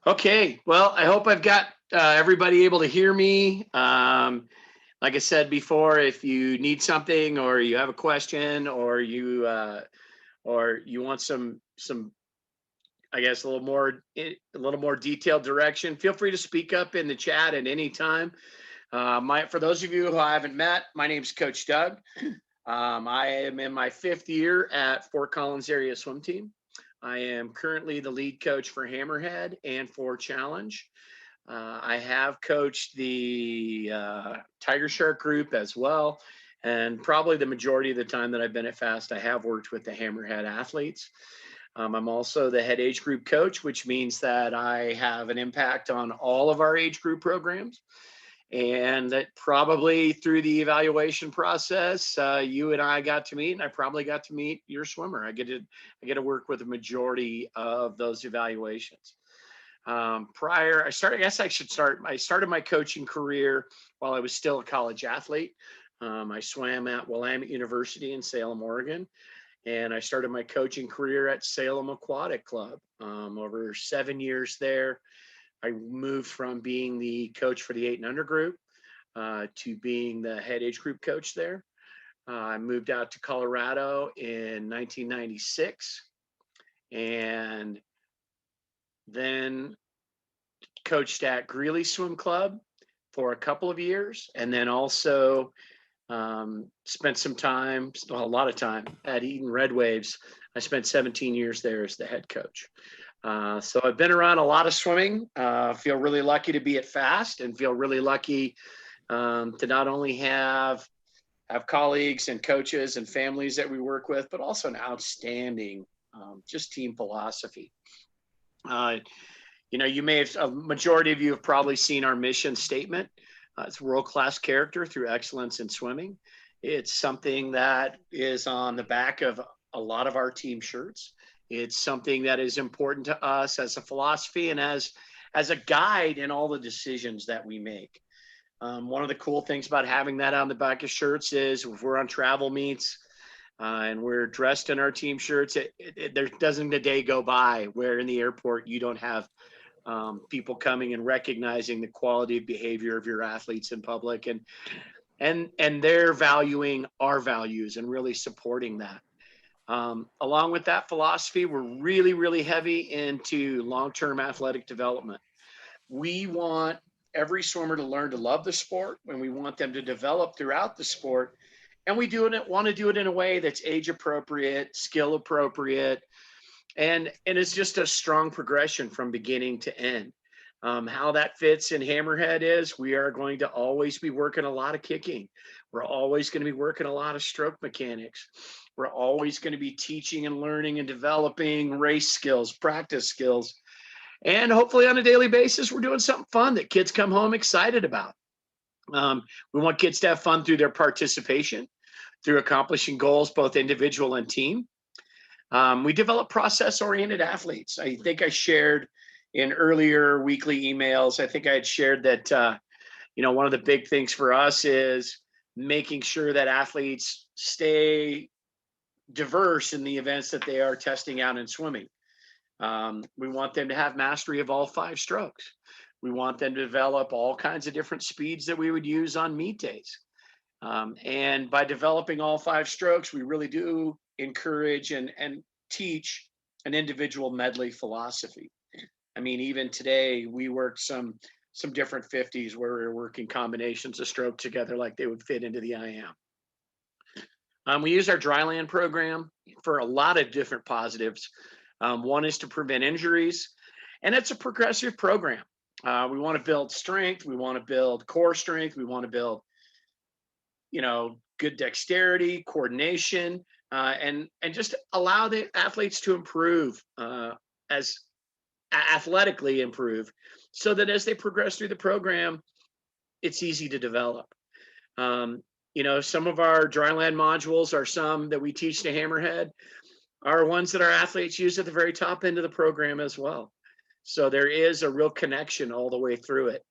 Okay, well, I hope I've got everybody able to hear me. Like I said before, if you need something or you have a question or you want some I guess a little more detailed direction, feel free to speak up in the chat at any time. For those of you who I haven't met, my name is Coach Doug. I am in my 5th year at Fort Collins Area Swim Team. I am currently the lead coach for Hammerhead and for Challenge. I have coached the Tiger Shark group as well. And probably the majority of the time that I've been at FAST, I have worked with the Hammerhead athletes. I'm also the head age group coach, which means that I have an impact on all of our age group programs. And that probably through the evaluation process, you and I got to meet, and I probably got to meet your swimmer. I get to work with a majority of those evaluations. I started my coaching career while I was still a college athlete. I swam at Willamette University in Salem, Oregon, and I started my coaching career at Salem Aquatic Club. Over 7 years there, I moved from being the coach for the 8 and under group to being the head age group coach there. I moved out to Colorado in 1996 and then coached at Greeley Swim Club for a couple of years, and then also spent a lot of time at Eaton Red Waves. I spent 17 years there as the head coach. So I've been around a lot of swimming. Feel really lucky to be at FAST, and feel really lucky to not only have colleagues and coaches and families that we work with, but also an outstanding just team philosophy. A majority of you have probably seen our mission statement. It's world-class character through excellence in swimming. It's something that is on the back of a lot of our team shirts. It's something that is important to us as a philosophy and as a guide in all the decisions that we make. One of the cool things about having that on the back of shirts is if we're on travel meets and we're dressed in our team shirts, there doesn't a day go by where in the airport you don't have people coming and recognizing the quality of behavior of your athletes in public, and they're valuing our values and really supporting that. Along with that philosophy, we're really, really heavy into long-term athletic development. We want every swimmer to learn to love the sport, and we want them to develop throughout the sport. And we want to do it in a way that's age appropriate, skill appropriate, and it's just a strong progression from beginning to end. How that fits in Hammerhead is we are going to always be working a lot of kicking. We're always going to be working a lot of stroke mechanics. We're always going to be teaching and learning and developing race skills, practice skills. And hopefully on a daily basis, we're doing something fun that kids come home excited about. We want kids to have fun through their participation, through accomplishing goals, both individual and team. We develop process-oriented athletes. I think I shared in earlier weekly emails, I think I had shared that, one of the big things for us is making sure that athletes stay diverse in the events that they are testing out in swimming. We want them to have mastery of all 5 strokes. We want them to develop all kinds of different speeds that we would use on meet days. And by developing all 5 strokes, we really do encourage and teach an individual medley philosophy. I mean, even today, we worked some different 50s where we were working combinations of stroke together like they would fit into the IM. We use our dryland program for a lot of different positives. One is to prevent injuries, and it's a progressive program. We want to build strength. We want to build core strength. We want to build, good dexterity, coordination, and just allow the athletes to improve as athletically improve, so that as they progress through the program, it's easy to develop. Some of our dryland modules are some that we teach to Hammerhead. are ones that our athletes use at the very top end of the program as well. So there is a real connection all the way through it.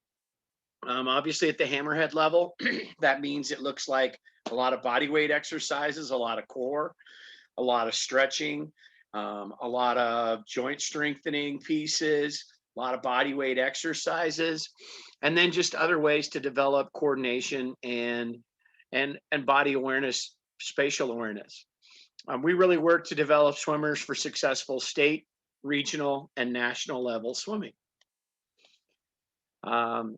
Obviously, at the hammerhead level, that means it looks like a lot of body weight exercises, a lot of core, a lot of stretching, a lot of joint strengthening pieces, a lot of body weight exercises, and then just other ways to develop coordination and body awareness, spatial awareness. We really work to develop swimmers for successful state, regional, and national level swimming. Um,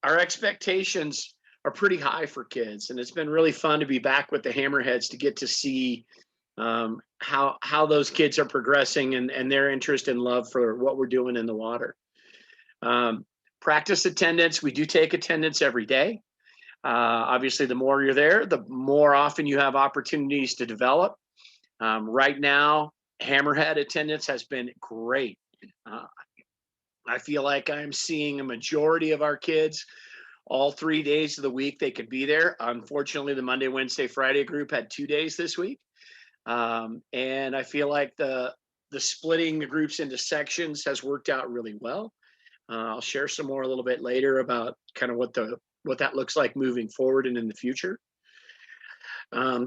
our expectations are pretty high for kids, and it's been really fun to be back with the Hammerheads to get to see how those kids are progressing and their interest and love for what we're doing in the water. Practice attendance, we do take attendance every day. Obviously, the more you're there, the more often you have opportunities to develop. Right now, Hammerhead attendance has been great. I feel like I'm seeing a majority of our kids all 3 days of the week they could be there. Unfortunately, the Monday, Wednesday, Friday group had 2 days this week. And I feel like the splitting the groups into sections has worked out really well. I'll share some more a little bit later about kind of what that looks like moving forward and in the future.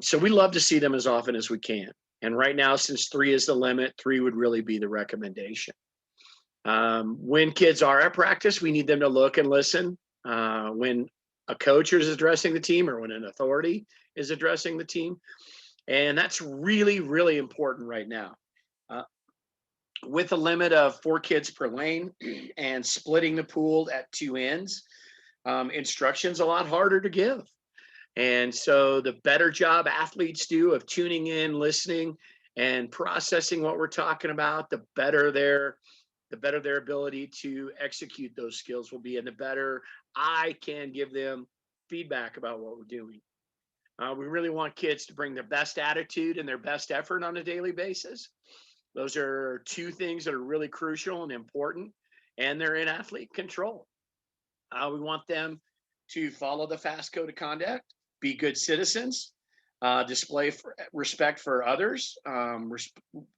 So we love to see them as often as we can. And right now, since 3 is the limit, 3 would really be the recommendation. When kids are at practice, we need them to look and listen. When a coach is addressing the team or when an authority is addressing the team. And that's really, really important right now. With a limit of 4 kids per lane and splitting the pool at 2 ends, instruction's a lot harder to give. And so the better job athletes do of tuning in, listening, and processing what we're talking about, the better their ability to execute those skills will be, and the better I can give them feedback about what we're doing. We really want kids to bring their best attitude and their best effort on a daily basis. Those are 2 things that are really crucial and important, and they're in athlete control. We want them to follow the FAST code of conduct, be good citizens, display respect for others,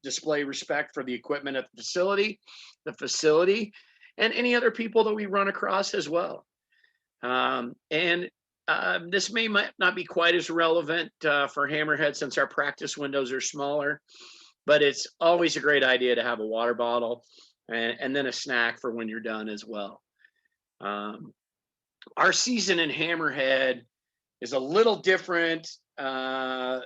display respect for the equipment at the facility, and any other people that we run across as well. This may not be quite as relevant for Hammerhead since our practice windows are smaller, but it's always a great idea to have a water bottle and then a snack for when you're done as well. Our season in Hammerhead is a little different than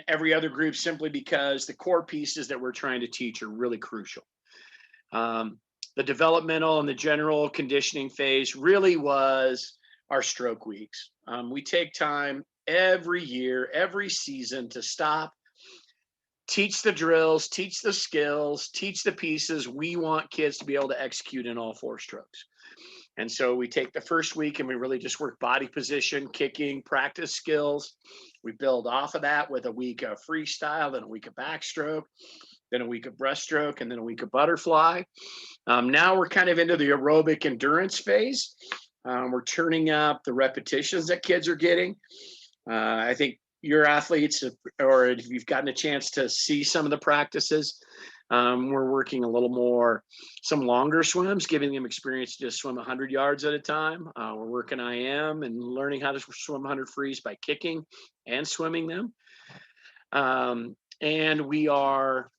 every other group simply because the core pieces that we're trying to teach are really crucial. The developmental and the general conditioning phase really was our stroke weeks. We take time every year, every season to stop, teach the drills, teach the skills, teach the pieces we want kids to be able to execute in all 4 strokes. And so we take the first week and we really just work body position, kicking, practice skills. We build off of that with a week of freestyle, then a week of backstroke, then a week of breaststroke, and then a week of butterfly. Now we're kind of into the aerobic endurance phase. We're turning up the repetitions that kids are getting. I think your athletes, or if you've gotten a chance to see some of the practices, we're working a little more, some longer swims, giving them experience to just swim 100 yards at a time. We're working IM and learning how to swim 100 frees by kicking and swimming them. And we are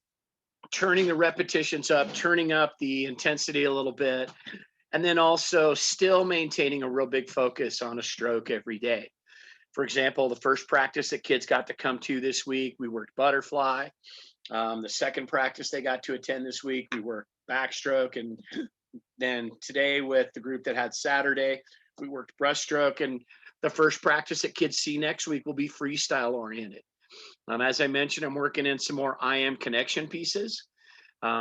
turning the repetitions up, turning up the intensity a little bit, and then also still maintaining a real big focus on a stroke every day. For example, the first practice that kids got to come to this week, we worked butterfly. The second practice they got to attend this week, we worked backstroke. And then today with the group that had Saturday, we worked breaststroke. And the first practice that kids see next week will be freestyle oriented. As I mentioned, I'm working in some more IM connection pieces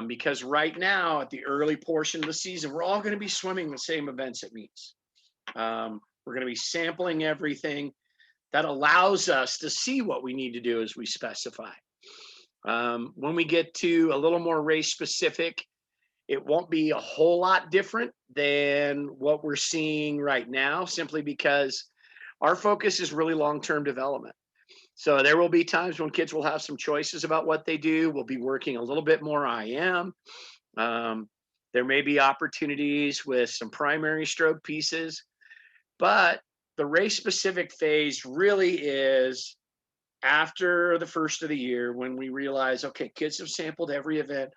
because right now at the early portion of the season, we're all going to be swimming the same events at meets. We're going to be sampling everything that allows us to see what we need to do as we specify. When we get to a little more race specific, it won't be a whole lot different than what we're seeing right now, simply because our focus is really long-term development. So there will be times when kids will have some choices about what they do. We'll be working a little bit more IM. Um, there may be opportunities with some primary stroke pieces, but the race specific phase really is after the first of the year when we realize, okay, kids have sampled every event.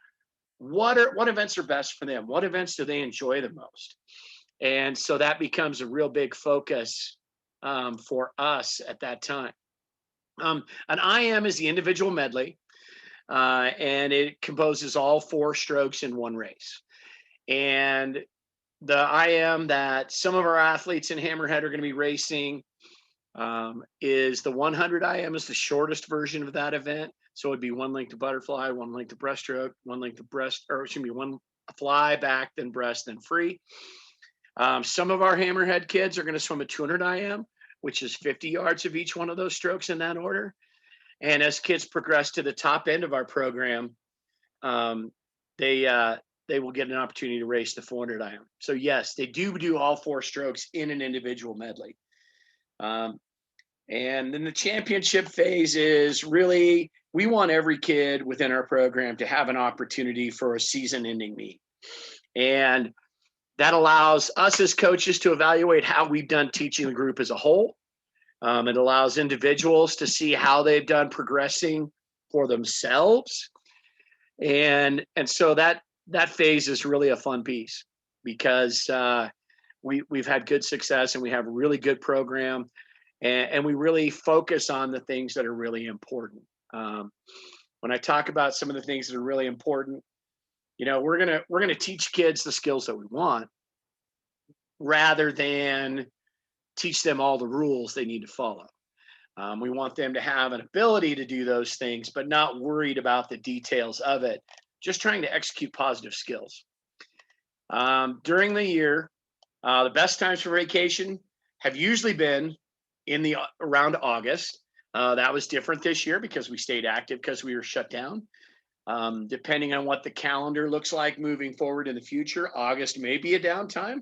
What events are best for them? What events do they enjoy the most? And so that becomes a real big focus for us at that time. An IM is the individual medley, and it composes all 4 strokes in one race. And the IM that some of our athletes in Hammerhead are going to be racing is the 100 IM is the shortest version of that event. So it'd be 1 length to butterfly, 1 length to breaststroke, 1 length to breast, or excuse me, 1 fly, back, then breast, then free. Some of our Hammerhead kids are going to swim a 200 IM, which is 50 yards of each one of those strokes in that order. And as kids progress to the top end of our program, they will get an opportunity to race the 400 IM. So yes, they do all 4 strokes in an individual medley. And then the championship phase is really, we want every kid within our program to have an opportunity for a season-ending meet. And that allows us as coaches to evaluate how we've done teaching the group as a whole. It allows individuals to see how they've done progressing for themselves. And so that phase is really a fun piece because we've had good success and we have a really good program. And we really focus on the things that are really important. When I talk about some of the things that are really important, we're gonna teach kids the skills that we want, rather than teach them all the rules they need to follow. We want them to have an ability to do those things, but not worried about the details of it. Just trying to execute positive skills. During the year, the best times for vacation have usually been around August. That was different this year because we stayed active because we were shut down. Depending on what the calendar looks like moving forward in the future, August may be a downtime,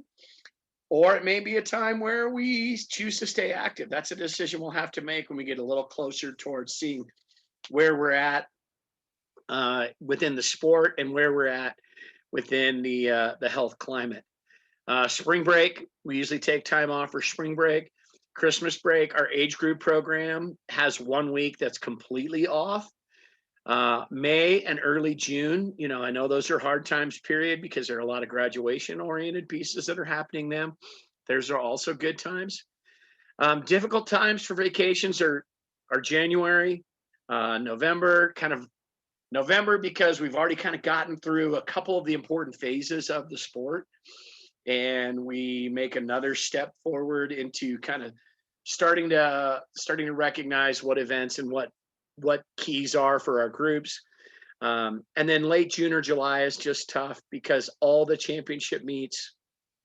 or it may be a time where we choose to stay active. That's a decision we'll have to make when we get a little closer towards seeing where we're at within the sport and where we're at within the health climate. Spring break, we usually take time off for spring break. Christmas break, our age group program has 1 week that's completely off. May and early June, I know those are hard times period because there are a lot of graduation oriented pieces that are happening then. Those are also good times. Difficult times for vacations are January, November, November, because we've already kind of gotten through a couple of the important phases of the sport. And we make another step forward into kind of starting to recognize what events and what keys are for our groups. And then late June or July is just tough because all the championship meets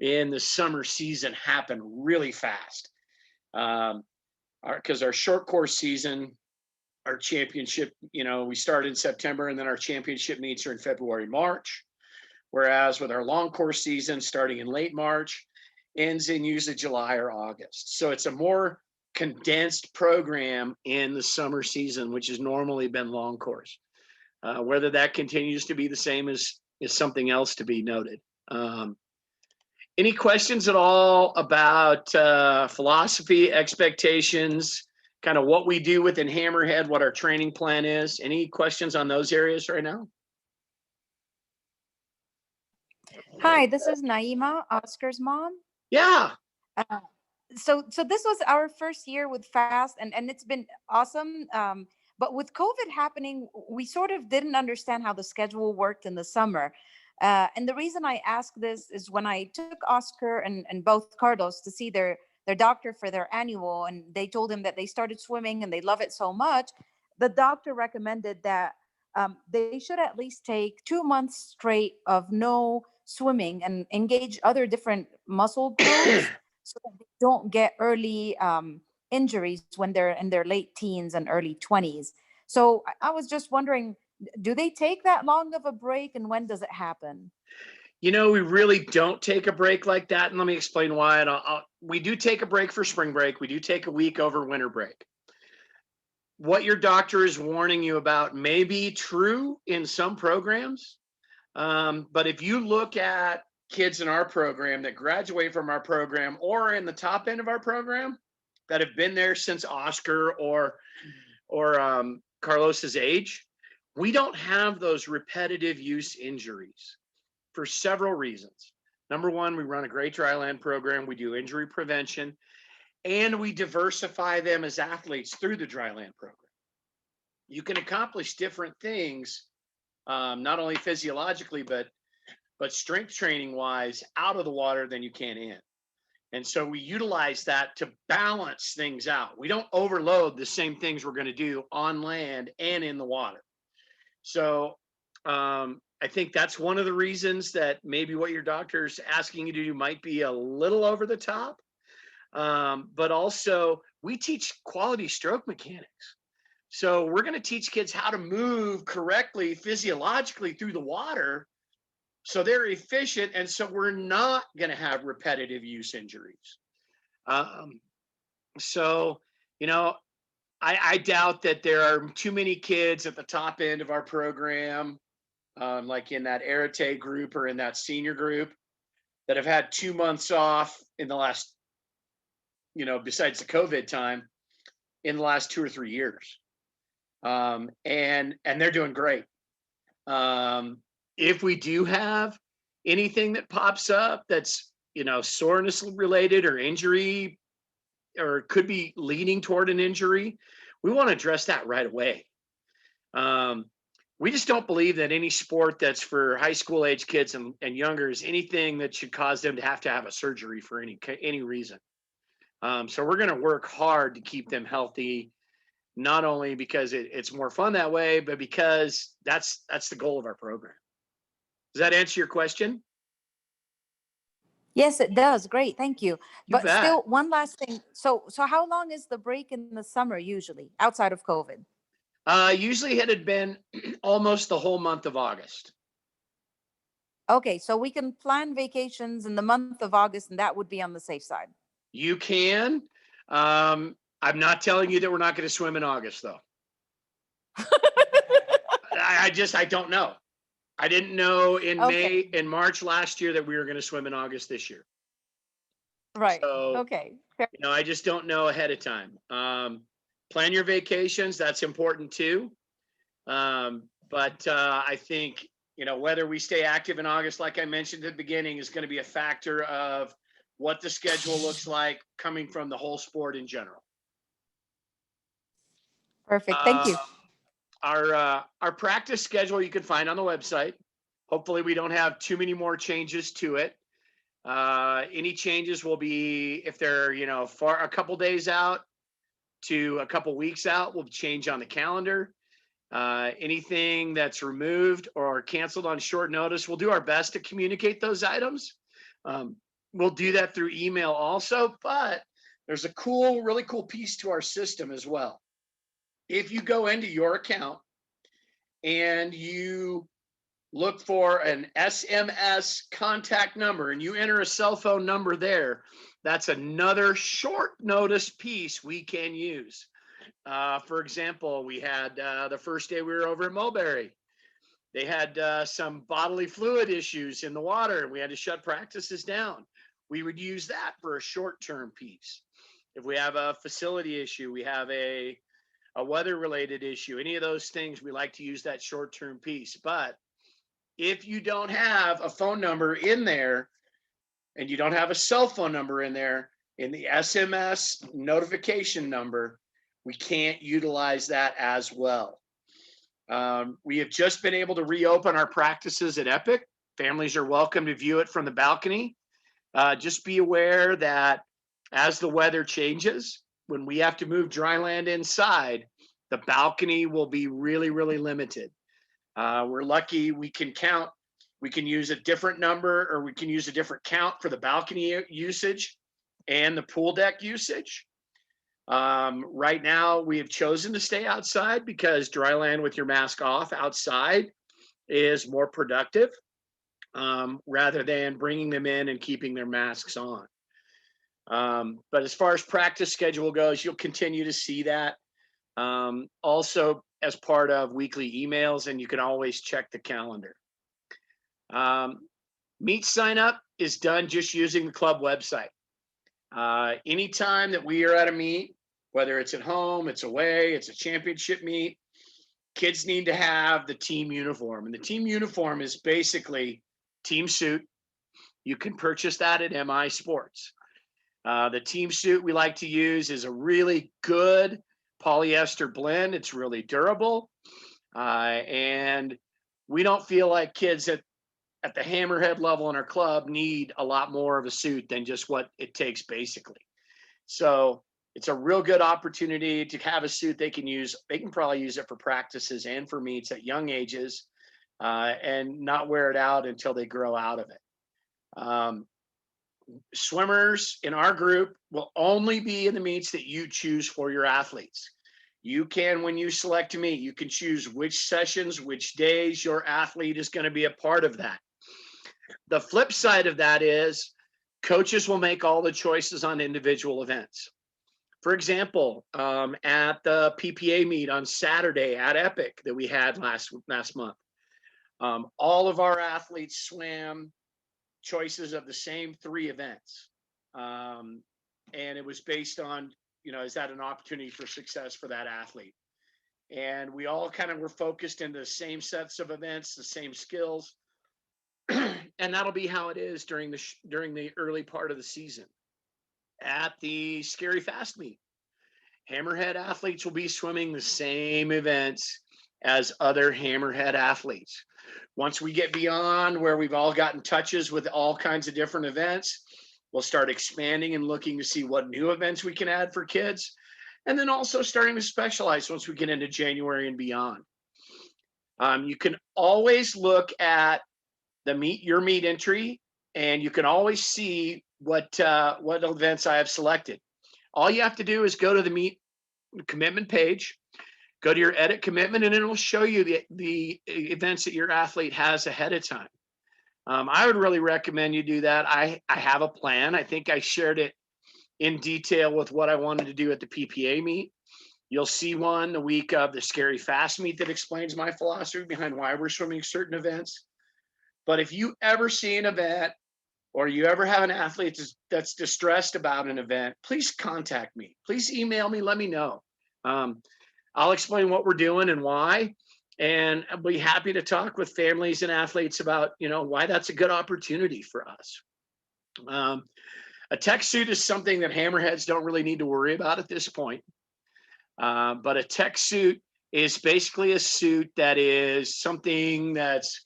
in the summer season happen really fast. Because our short course season, our championship, we start in September, and then our championship meets are in February, March. Whereas with our long course season starting in late March, ends in usually July or August. So it's a more condensed program in the summer season, which has normally been long course. Whether that continues to be the same is something else to be noted. Any questions at all about philosophy, expectations, kind of what we do within Hammerhead, what our training plan is? Any questions on those areas right now? Hi, this is Naima, Oscar's mom. Yeah. So this was our first year with FAST, and it's been awesome. But with COVID happening, we sort of didn't understand how the schedule worked in the summer. And the reason I ask this is when I took Oscar and both Carlos to see their doctor for their annual, and they told him that they started swimming and they love it so much, the doctor recommended that they should at least take 2 months straight of no swimming and engage other different muscle groups so that they don't get early injuries when they're in their late teens and early 20s. So I was just wondering, do they take that long of a break, and when does it happen? We really don't take a break like that. And let me explain why. And we do take a break for spring break. We do take a week over winter break. what your doctor is warning you about may be true in some programs. But if you look at kids in our program that graduate from our program or in the top end of our program that have been there since Oscar or Carlos's age, we don't have those repetitive use injuries for several reasons. Number one, we run a great dryland program. We do injury prevention, and we diversify them as athletes through the dryland program. You can accomplish different things, not only physiologically, but strength training wise out of the water than you can in. And so we utilize that to balance things out. We don't overload the same things we're going to do on land and in the water. So I think that's one of the reasons that maybe what your doctor's asking you to do might be a little over the top. But also, we teach quality stroke mechanics. So we're going to teach kids how to move correctly physiologically through the water so they're efficient, and so we're not going to have repetitive use injuries. So, you know, I doubt that there are too many kids at the top end of our program, like in that Arete group or in that senior group, that have had 2 months off in the last, besides the COVID time, in the last 2 or 3 years. And they're doing great. If we do have anything that pops up that's, soreness related or injury, or could be leading toward an injury, we want to address that right away. We just don't believe that any sport that's for high school age kids and younger is anything that should cause them to have a surgery for any reason. So we're going to work hard to keep them healthy, not only because it's more fun that way, but because that's the goal of our program. Does that answer your question? Yes, it does. Great, thank you. You But bet. still, one last thing. So how long is the break in the summer usually, outside of COVID? Usually it had been almost the whole month of August. Okay, so we can plan vacations in the month of August, and that would be on the safe side. You can. I'm not telling you that we're not going to swim in August, though. I don't know. I didn't know in March last year that we were going to swim in August this year. Right. So, okay. I just don't know ahead of time. Plan your vacations. That's important too. But I think, whether we stay active in August, like I mentioned at the beginning, is going to be a factor of what the schedule looks like coming from the whole sport in general. Perfect. Thank you. Our practice schedule you can find on the website. Hopefully we don't have too many more changes to it. Any changes will be, if they're, a couple days out to a couple weeks out, will change on the calendar. Anything that's removed or canceled on short notice, we'll do our best to communicate those items. We'll do that through email also, but there's a really cool piece to our system as well. If you go into your account and you look for an SMS contact number and you enter a cell phone number there, that's another short notice piece we can use. For example, we had the first day we were over at Mulberry, they had some bodily fluid issues in the water and we had to shut practices down. We would use that for a short-term piece. If we have a facility issue, we have a weather-related issue, any of those things, we like to use that short-term piece. But if you don't have a phone number in there and you don't have a cell phone number in there, in the SMS notification number, we can't utilize that as well. We have just been able to reopen our practices at Epic. Families are welcome to view it from the balcony. Just be aware that as the weather changes, when we have to move dry land inside, the balcony will be really, really limited. We're lucky we can use a different number, or we can use a different count for the balcony usage and the pool deck usage. Right now, we have chosen to stay outside because dry land with your mask off outside is more productive, rather than bringing them in and keeping their masks on. But as far as practice schedule goes, you'll continue to see that. Also as part of weekly emails, and you can always check the calendar. Um, Meet sign up is done just using the club website. Anytime that we are at a meet, whether it's at home, it's away, it's a championship meet, kids need to have the team uniform. And the team uniform is basically team suit. You can purchase that at MI Sports. The team suit we like to use is a really good polyester blend. It's really durable. And we don't feel like kids at the hammerhead level in our club need a lot more of a suit than just what it takes basically. So it's a real good opportunity to have a suit they can use. They can probably use it for practices and for meets at young ages, and not wear it out until they grow out of it. Swimmers in our group will only be in the meets that you choose for your athletes. You can, when you select a meet, you can choose which sessions, which days your athlete is going to be a part of that. The flip side of that is coaches will make all the choices on individual events. For example, at the PPA meet on Saturday at Epic that we had last month, all of our athletes swam choices of the same 3 events. And it was based on, is that an opportunity for success for that athlete? And we all kind of were focused in the same sets of events, the same skills. And that'll be how it is during the early part of the season. At the Scary Fast meet, Hammerhead athletes will be swimming the same events as other Hammerhead athletes. Once we get beyond where we've all gotten touches with all kinds of different events, we'll start expanding and looking to see what new events we can add for kids. And then also starting to specialize once we get into January and beyond. You can always look at your meet entry, and you can always see what events I have selected. All you have to do is go to the meet commitment page, go to your edit commitment, and it will show you the events that your athlete has ahead of time. I would really recommend you do that. I have a plan. I think I shared it in detail with what I wanted to do at the PPA meet. You'll see one the week of the Scary Fast meet that explains my philosophy behind why we're swimming certain events. But if you ever see an event or you ever have an athlete that's distressed about an event, please contact me. Please email me. Let me know. I'll explain what we're doing and why. And I'll be happy to talk with families and athletes about, why that's a good opportunity for us. A tech suit is something that hammerheads don't really need to worry about at this point. But a tech suit is basically a suit that is something that's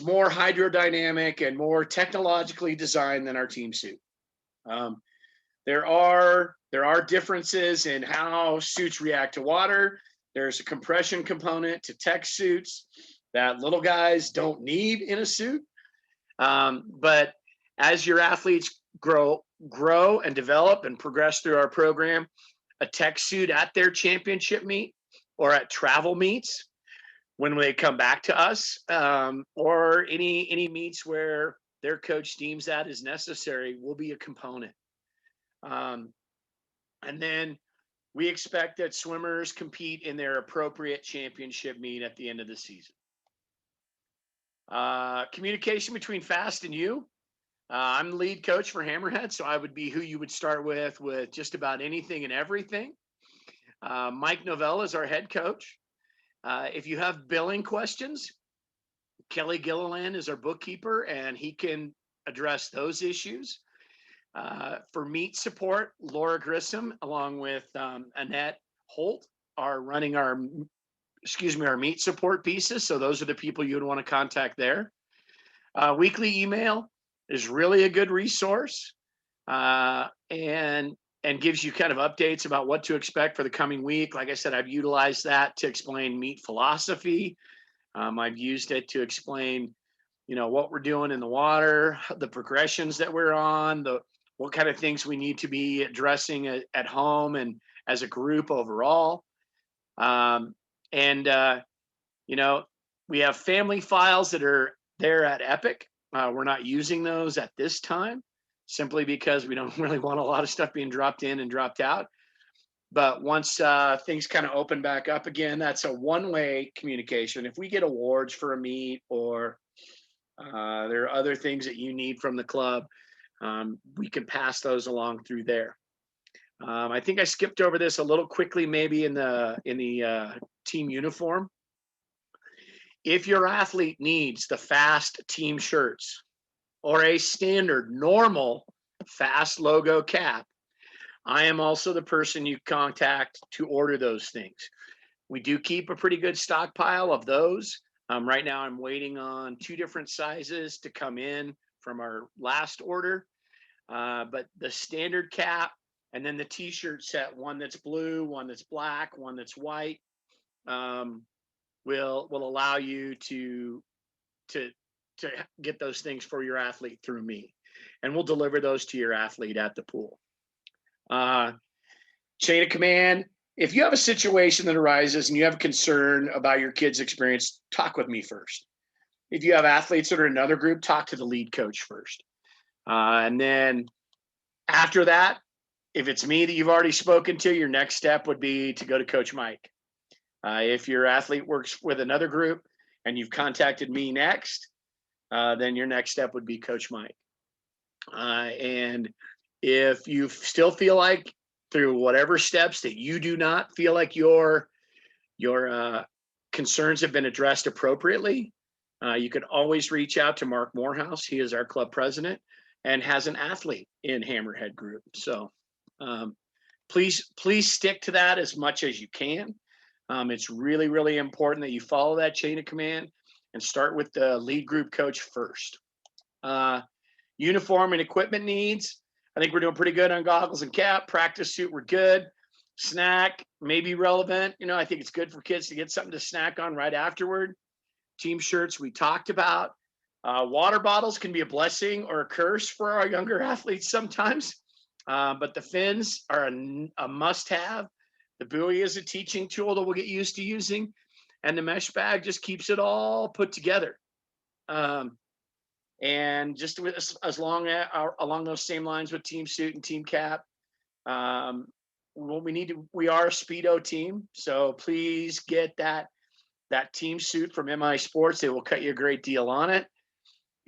more hydrodynamic and more technologically designed than our team suit. There are differences in how suits react to water. There's a compression component to tech suits that little guys don't need in a suit. But as your athletes grow and develop and progress through our program, a tech suit at their championship meet or at travel meets, when they come back to us, or any meets where their coach deems that is necessary, will be a component. And then we expect that swimmers compete in their appropriate championship meet at the end of the season. Communication between FAST and you. I'm the lead coach for Hammerhead, so I would be who you would start with just about anything and everything. Mike Novell is our head coach. If you have billing questions, Kelly Gilliland is our bookkeeper, and he can address those issues. For meet support, Laura Grissom, along with Annette Holt, are running our meet support pieces. So those are the people you would want to contact there. Weekly email is really a good resource, and gives you kind of updates about what to expect for the coming week. Like I said, I've utilized that to explain meet philosophy. I've used it to explain, what we're doing in the water, the progressions that we're on, what kind of things we need to be addressing at home and as a group overall. We have family files that are there at Epic. We're not using those at this time, simply because we don't really want a lot of stuff being dropped in and dropped out. But once things kind of open back up again, that's a one-way communication. If we get awards for a meet, or there are other things that you need from the club, we can pass those along through there. I think I skipped over this a little quickly, maybe in the team uniform. If your athlete needs the FAST team shirts or a standard normal FAST logo cap, I am also the person you contact to order those things. We do keep a pretty good stockpile of those. Right now, I'm waiting on 2 different sizes to come in from our last order. But the standard cap, and then the t-shirt set, one that's blue, one that's black, one that's white, will allow you to get those things for your athlete through me, and we'll deliver those to your athlete at the pool. Chain of command: if you have a situation that arises and you have concern about your kid's experience, talk with me first. If you have athletes that are in another group, talk to the lead coach first. And then after that, if it's me that you've already spoken to, your next step would be to go to Coach Mike. If your athlete works with another group and you've contacted me next, then your next step would be Coach Mike. And if you still feel like, through whatever steps, that you do not feel like your concerns have been addressed appropriately, you can always reach out to Mark Morehouse. He is our club president and has an athlete in Hammerhead group. So please stick to that as much as you can. It's really, really important that you follow that chain of command and start with the lead group coach first. Uniform and equipment needs: I think we're doing pretty good on goggles and cap. Practice suit, we're good. Snack may be relevant. I think it's good for kids to get something to snack on right afterward. Team shirts, we talked about. Water bottles can be a blessing or a curse for our younger athletes sometimes, but the fins are a must-have. The buoy is a teaching tool that we'll get used to using, and the mesh bag just keeps it all put together. And just along those same lines with team suit and team cap, we are a Speedo team, so please get that team suit from MI Sports. They will cut you a great deal on it.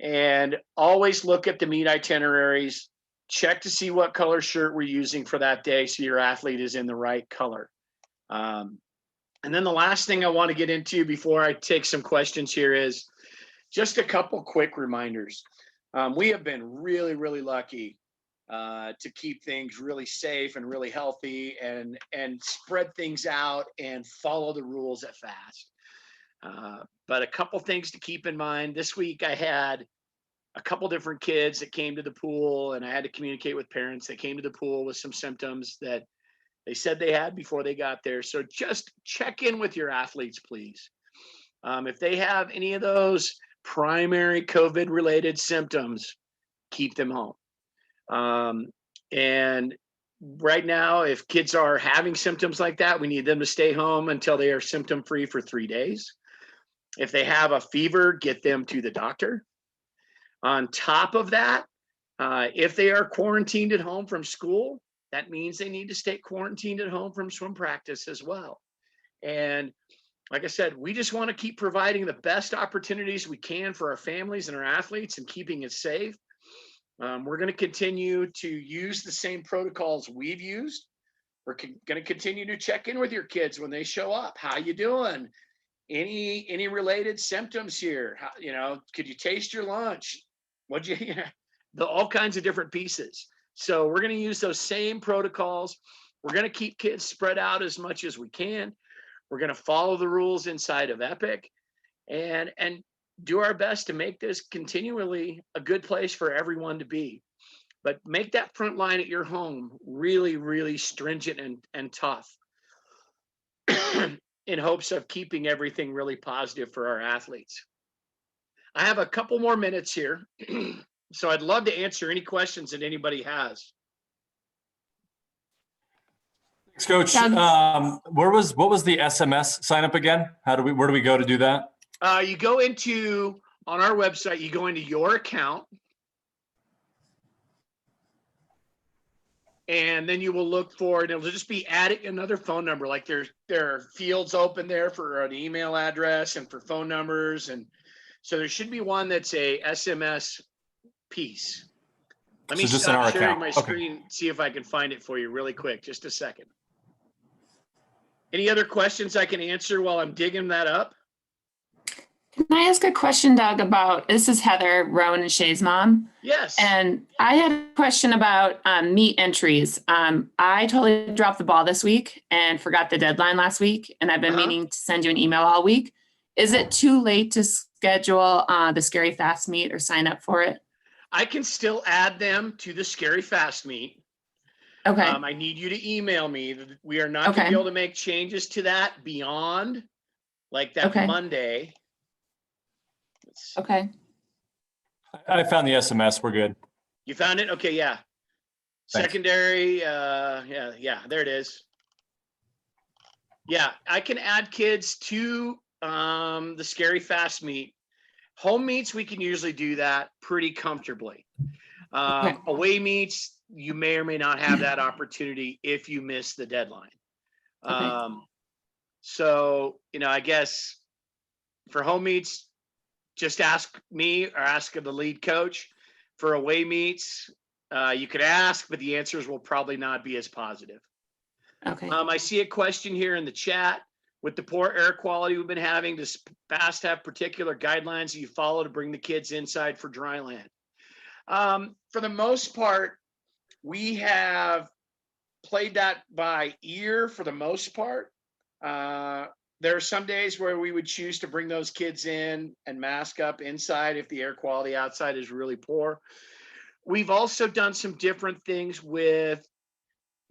And always look at the meet itineraries. Check to see what color shirt we're using for that day, so your athlete is in the right color. And then the last thing I want to get into before I take some questions here is just a couple quick reminders. We have been really, really lucky to keep things really safe and really healthy, and spread things out and follow the rules at FAST. But a couple things to keep in mind. This week I had a couple different kids that came to the pool, and I had to communicate with parents that came to the pool with some symptoms that they said they had before they got there. So just check in with your athletes, please. If they have any of those primary COVID related symptoms, keep them home. And right now, if kids are having symptoms like that, we need them to stay home until they are symptom free for 3 days. If they have a fever, get them to the doctor. On top of that, if they are quarantined at home from school, that means they need to stay quarantined at home from swim practice as well. And like I said, we just want to keep providing the best opportunities we can for our families and our athletes and keeping it safe. We're going to continue to use the same protocols we've used. We're going to continue to check in with your kids when they show up. How you doing? Any related symptoms here? Could you taste your lunch? All kinds of different pieces. So we're going to use those same protocols. We're going to keep kids spread out as much as we can. We're going to follow the rules inside of Epic and do our best to make this continually a good place for everyone to be. But make that front line at your home really, really stringent and tough in hopes of keeping everything really positive for our athletes. I have a couple more minutes here, so I'd love to answer any questions that anybody has. Thanks, Coach. What was the SMS sign up again? Where do we go to do that? You go on our website, you go into your account. And then you will look for it. It'll just be adding another phone number. Like there are fields open there for an email address and for phone numbers. And so there should be one that's a SMS piece. Let me So just in stop our sharing account. my Okay. screen, see if I can find it for you really quick. Just a second. Any other questions I can answer while I'm digging that up? Can I ask a question, Doug, about, this is Heather, Rowan and Shay's mom. Yes. And I had a question about meet entries. I totally dropped the ball this week and forgot the deadline last week. And I've been meaning to send you an email all week. Is it too late to schedule the Scary Fast meet or sign up for it? I can still add them to the Scary Fast meet. Okay. I need you to email me. We are not going to be able to make changes to that beyond like that Monday. Okay. I found the SMS. We're good. You found it? Okay, yeah. Thanks. Secondary, yeah, there it is. Yeah, I can add kids to the Scary Fast meet. Home meets, we can usually do that pretty comfortably. Away meets, you may or may not have that opportunity if you miss the deadline. So, I guess for home meets, just ask me or ask the lead coach. For away meets, you could ask, but the answers will probably not be as positive. Okay. I see a question here in the chat. With the poor air quality we've been having, does FAST have particular guidelines that you follow to bring the kids inside for dry land? For the most part, we have played that by ear for the most part. There are some days where we would choose to bring those kids in and mask up inside if the air quality outside is really poor. We've also done some different things with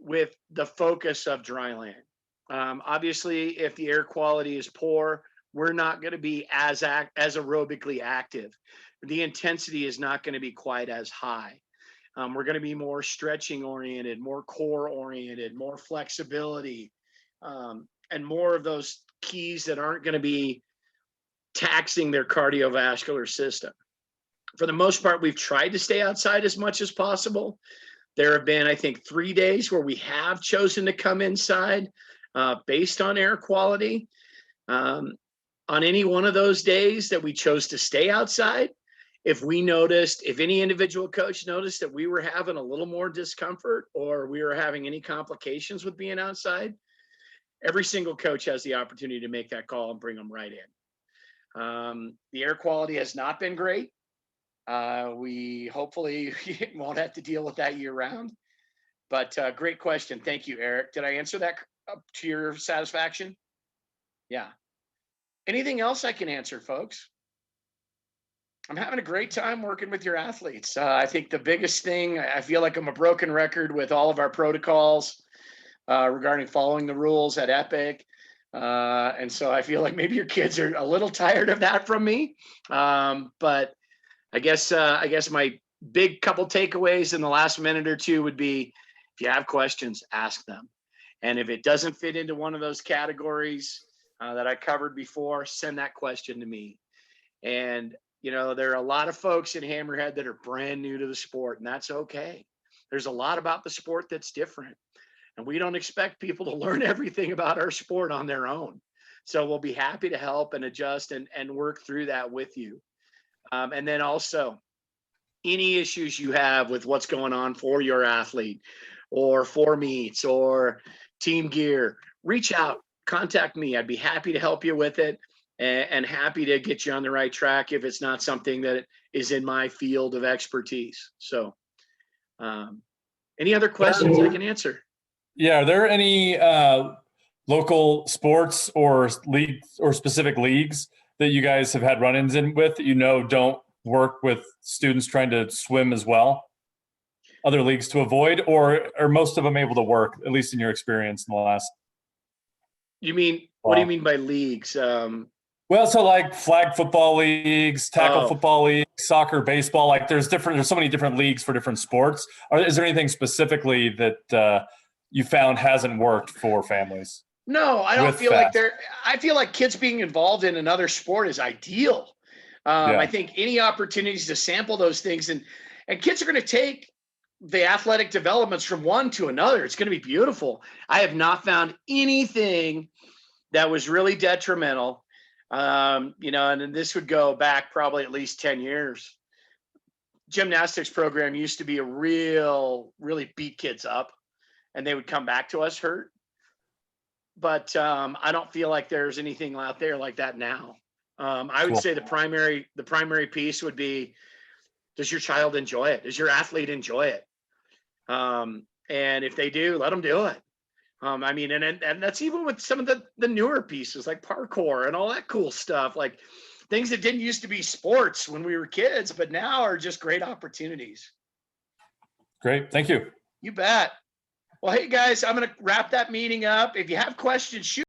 the focus of dry land. Obviously, if the air quality is poor, we're not going to be as aerobically active. The intensity is not going to be quite as high. We're going to be more stretching oriented, more core oriented, more flexibility, and more of those keys that aren't going to be taxing their cardiovascular system. For the most part, we've tried to stay outside as much as possible. There have been, I think, 3 days where we have chosen to come inside based on air quality. On any one of those days that we chose to stay outside, if any individual coach noticed that we were having a little more discomfort or we were having any complications with being outside, every single coach has the opportunity to make that call and bring them right in. The air quality has not been great. We hopefully won't have to deal with that year round, but great question. Thank you, Eric. Did I answer that up to your satisfaction? Yeah. Anything else I can answer, folks? I'm having a great time working with your athletes. I think the biggest thing, I feel like I'm a broken record with all of our protocols regarding following the rules at Epic. And so I feel like maybe your kids are a little tired of that from me. But I guess my big couple takeaways in the last minute or two would be, if you have questions, ask them. And if it doesn't fit into one of those categories that I covered before, send that question to me. And, there are a lot of folks in Hammerhead that are brand new to the sport, and that's okay. There's a lot about the sport that's different. And we don't expect people to learn everything about our sport on their own. So we'll be happy to help and adjust and work through that with you. And then also, any issues you have with what's going on for your athlete or for meets or team gear, reach out, contact me. I'd be happy to help you with it and happy to get you on the right track if it's not something that is in my field of expertise. So any other questions I can answer? Yeah. Are there any local sports or leagues or specific leagues that you guys have had run-ins in with that don't work with students trying to swim as well? Other leagues to avoid, or are most of them able to work, at least in your experience in the last? What do you mean by leagues? Well, so like flag football leagues, tackle football leagues, soccer, baseball, like there's so many different leagues for different sports. Is there anything specifically that you found hasn't worked for families? No, I don't feel like I feel like kids being involved in another sport is ideal. I think any opportunities to sample those things and kids are going to take the athletic developments from one to another. It's going to be beautiful. I have not found anything that was really detrimental. You know, and this would go back probably at least 10 years. Gymnastics program used to be a really beat kids up, and they would come back to us hurt. But I don't feel like there's anything out there like that now. I would Cool. say the primary piece would be, does your child enjoy it? Does your athlete enjoy it? And if they do, let them do it. I mean, and that's even with some of the newer pieces like parkour and all that cool stuff, like things that didn't used to be sports when we were kids, but now are just great opportunities. Great. Thank you. You bet. Well, hey guys, I'm going to wrap that meeting up. If you have questions, shoot